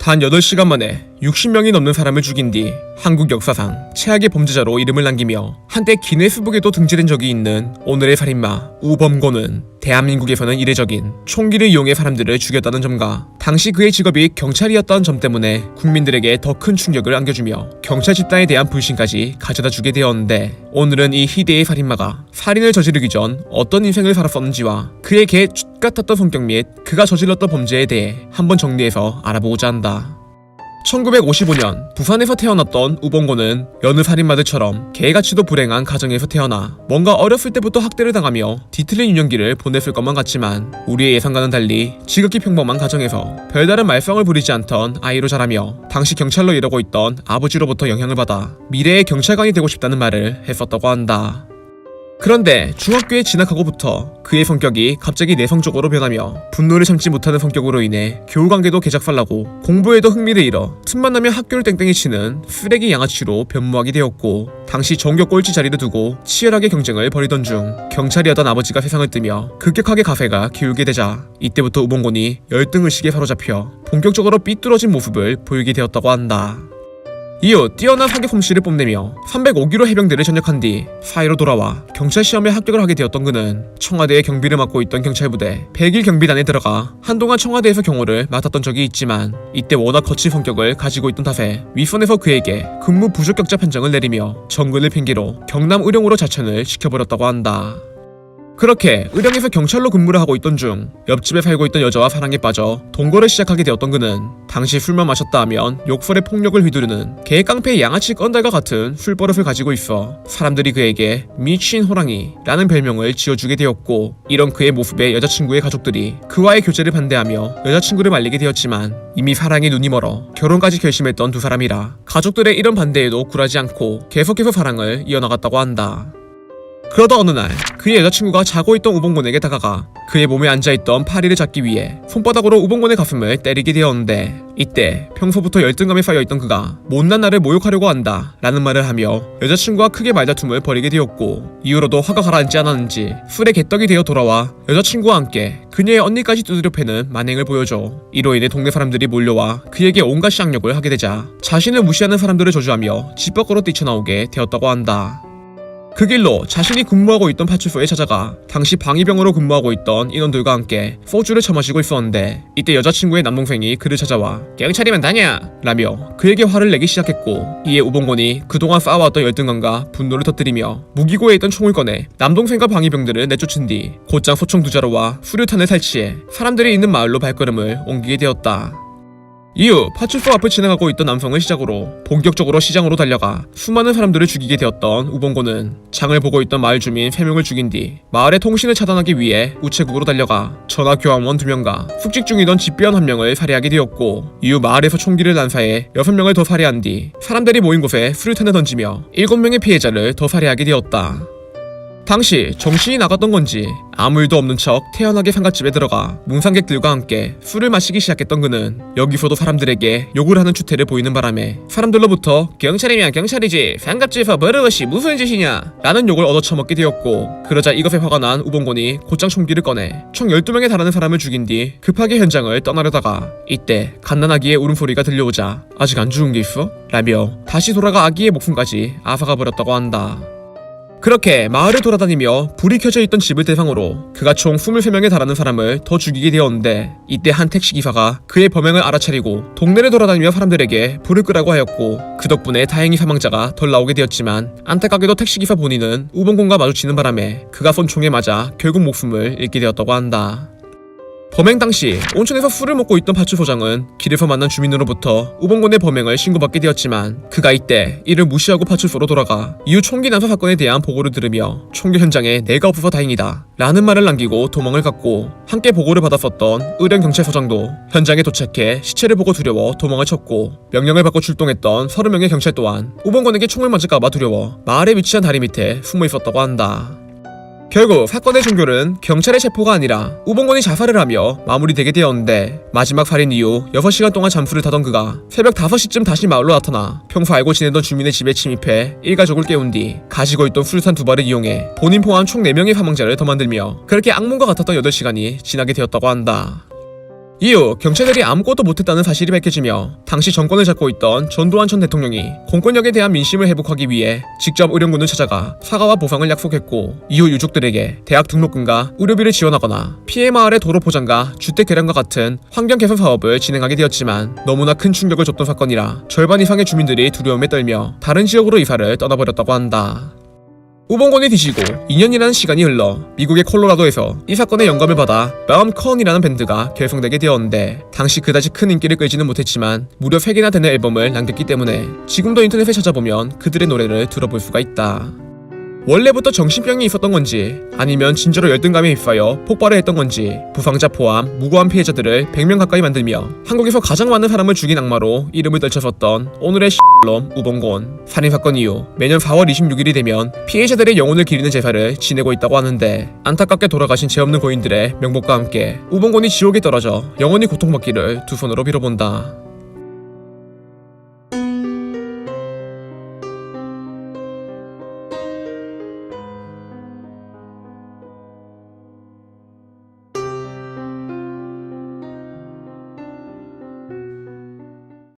단 8시간 만에 60명이 넘는 사람을 죽인 뒤 한국 역사상 최악의 범죄자로 이름을 남기며 한때 기네스북에도 등재된 적이 있는 오늘의 살인마 우범고는 대한민국에서는 이례적인 총기를 이용해 사람들을 죽였다는 점과 당시 그의 직업이 경찰이었던 점 때문에 국민들에게 더 큰 충격을 안겨주며 경찰 집단에 대한 불신까지 가져다주게 되었는데, 오늘은 이 희대의 살인마가 살인을 저지르기 전 어떤 인생을 살았었는지와 그의 개 X같았던 성격 및 그가 저질렀던 범죄에 대해 한번 정리해서 알아보고자 한다. 1955년 부산에서 태어났던 우범고는 여느 살인마들처럼 개같이도 불행한 가정에서 태어나 뭔가 어렸을 때부터 학대를 당하며 뒤틀린 유년기를 보냈을 것만 같지만, 우리의 예상과는 달리 지극히 평범한 가정에서 별다른 말썽을 부리지 않던 아이로 자라며 당시 경찰로 일하고 있던 아버지로부터 영향을 받아 미래의 경찰관이 되고 싶다는 말을 했었다고 한다. 그런데 중학교에 진학하고부터 그의 성격이 갑자기 내성적으로 변하며 분노를 참지 못하는 성격으로 인해 교우관계도 개작살나고 공부에도 흥미를 잃어 틈만 나면 학교를 땡땡이 치는 쓰레기 양아치로 변모하게 되었고, 당시 전교 꼴찌 자리를 두고 치열하게 경쟁을 벌이던 중 경찰이었던 아버지가 세상을 뜨며 급격하게 가세가 기울게 되자 이때부터 우범곤이 열등의식에 사로잡혀 본격적으로 삐뚤어진 모습을 보이게 되었다고 한다. 이후 뛰어난 사격 솜씨를 뽐내며 305기로 해병대를 전역한 뒤 사회로 돌아와 경찰 시험에 합격을 하게 되었던 그는 청와대의 경비를 맡고 있던 경찰부대 101 경비단에 들어가 한동안 청와대에서 경호를 맡았던 적이 있지만, 이때 워낙 거친 성격을 가지고 있던 탓에 윗선에서 그에게 근무 부적격자 판정을 내리며 정근을 핑계로 경남 의령으로 자천을 시켜버렸다고 한다. 그렇게 의령에서 경찰로 근무를 하고 있던 중 옆집에 살고 있던 여자와 사랑에 빠져 동거를 시작하게 되었던 그는 당시 술만 마셨다 하면 욕설에 폭력을 휘두르는 개 깡패의 양아치 건달과 같은 술버릇을 가지고 있어 사람들이 그에게 미친 호랑이 라는 별명을 지어주게 되었고, 이런 그의 모습에 여자친구의 가족들이 그와의 교제를 반대하며 여자친구를 말리게 되었지만, 이미 사랑에 눈이 멀어 결혼까지 결심했던 두 사람이라 가족들의 이런 반대에도 굴하지 않고 계속해서 사랑을 이어나갔다고 한다. 그러다 어느 날 그의 여자친구가 자고 있던 우범곤에게 다가가 그의 몸에 앉아있던 파리를 잡기 위해 손바닥으로 우범곤의 가슴을 때리게 되었는데, 이때 평소부터 열등감에 쌓여있던 그가 못난 나를 모욕하려고 한다 라는 말을 하며 여자친구와 크게 말다툼을 벌이게 되었고, 이후로도 화가 가라앉지 않았는지 술에 개떡이 되어 돌아와 여자친구와 함께 그녀의 언니까지 두드려 패는 만행을 보여줘 이로 인해 동네 사람들이 몰려와 그에게 온갖 쌍욕을 하게 되자 자신을 무시하는 사람들을 저주하며 집 밖으로 뛰쳐나오게 되었다고 한다. 그 길로 자신이 근무하고 있던 파출소에 찾아가 당시 방위병으로 근무하고 있던 인원들과 함께 소주를 처마시고 있었는데, 이때 여자친구의 남동생이 그를 찾아와 경찰이면 다냐? 라며 그에게 화를 내기 시작했고, 이에 우범곤이 그동안 쌓아왔던 열등감과 분노를 터뜨리며 무기고에 있던 총을 꺼내 남동생과 방위병들을 내쫓은 뒤 곧장 소총 두 자루와 수류탄을 설치해 사람들이 있는 마을로 발걸음을 옮기게 되었다. 이후 파출소 앞을 지나가고 있던 남성을 시작으로 본격적으로 시장으로 달려가 수많은 사람들을 죽이게 되었던 우범고는 장을 보고 있던 마을 주민 3명을 죽인 뒤 마을의 통신을 차단하기 위해 우체국으로 달려가 전화교환원 2명과 숙직 중이던 집배원 1명을 살해하게 되었고, 이후 마을에서 총기를 난사해 6명을 더 살해한 뒤 사람들이 모인 곳에 수류탄을 던지며 7명의 피해자를 더 살해하게 되었다. 당시 정신이 나갔던 건지 아무 일도 없는 척 태연하게 상갓집에 들어가 문상객들과 함께 술을 마시기 시작했던 그는 여기서도 사람들에게 욕을 하는 추태를 보이는 바람에 사람들로부터 경찰이면 경찰이지 상갓집에서 버릇이 무슨 짓이냐 라는 욕을 얻어쳐먹게 되었고, 그러자 이것에 화가 난 우범곤이 곧장 총기를 꺼내 총 12명에 달하는 사람을 죽인 뒤 급하게 현장을 떠나려다가 이때 갓난아기의 울음소리가 들려오자 아직 안 죽은 게 있어? 라며 다시 돌아가 아기의 목숨까지 앗아가 버렸다고 한다. 그렇게 마을을 돌아다니며 불이 켜져 있던 집을 대상으로 그가 총 23명에 달하는 사람을 더 죽이게 되었는데, 이때 한 택시기사가 그의 범행을 알아차리고 동네를 돌아다니며 사람들에게 불을 끄라고 하였고, 그 덕분에 다행히 사망자가 덜 나오게 되었지만 안타깝게도 택시기사 본인은 우범곤과 마주치는 바람에 그가 쏜 총에 맞아 결국 목숨을 잃게 되었다고 한다. 범행 당시 온천에서 술을 먹고 있던 파출소장은 길에서 만난 주민으로부터 우범곤의 범행을 신고받게 되었지만, 그가 이때 이를 무시하고 파출소로 돌아가 이후 총기 난사 사건에 대한 보고를 들으며 총기 현장에 내가 없어서 다행이다 라는 말을 남기고 도망을 갔고, 함께 보고를 받았었던 의령경찰서장도 현장에 도착해 시체를 보고 두려워 도망을 쳤고, 명령을 받고 출동했던 30명의 경찰 또한 우범곤에게 총을 맞을까봐 두려워 마을에 위치한 다리 밑에 숨어 있었다고 한다. 결국 사건의 종결은 경찰의 체포가 아니라 우범곤이 자살을 하며 마무리되게 되었는데, 마지막 살인 이후 6시간 동안 잠수를 타던 그가 새벽 5시쯤 다시 마을로 나타나 평소 알고 지내던 주민의 집에 침입해 일가족을 깨운 뒤 가지고 있던 수류탄 2발을 이용해 본인 포함 총 4명의 사망자를 더 만들며 그렇게 악몽과 같았던 8시간이 지나게 되었다고 한다. 이후 경찰들이 아무것도 못했다는 사실이 밝혀지며 당시 정권을 잡고 있던 전두환 전 대통령이 공권력에 대한 민심을 회복하기 위해 직접 의령군을 찾아가 사과와 보상을 약속했고, 이후 유족들에게 대학 등록금과 의료비를 지원하거나 피해 마을의 도로 포장과 주택 개량과 같은 환경 개선 사업을 진행하게 되었지만 너무나 큰 충격을 줬던 사건이라 절반 이상의 주민들이 두려움에 떨며 다른 지역으로 이사를 떠나버렸다고 한다. 우봉건이 뒤지고 2년이라는 시간이 흘러 미국의 콜로라도에서 이 사건의 영감을 받아 마음컨이라는 밴드가 결성되게 되었는데, 당시 그다지 큰 인기를 끌지는 못했지만 무려 3개나 되는 앨범을 남겼기 때문에 지금도 인터넷에 찾아보면 그들의 노래를 들어볼 수가 있다. 원래부터 정신병이 있었던 건지 아니면 진짜로 열등감에 휩싸여 폭발을 했던 건지 부상자 포함 무고한 피해자들을 100명 가까이 만들며 한국에서 가장 많은 사람을 죽인 악마로 이름을 떨쳤었던 오늘의 X놈 우봉곤. 살인사건 이후 매년 4월 26일이 되면 피해자들의 영혼을 기리는 제사를 지내고 있다고 하는데, 안타깝게 돌아가신 죄 없는 고인들의 명복과 함께 우봉곤이 지옥에 떨어져 영원히 고통받기를 두 손으로 빌어본다.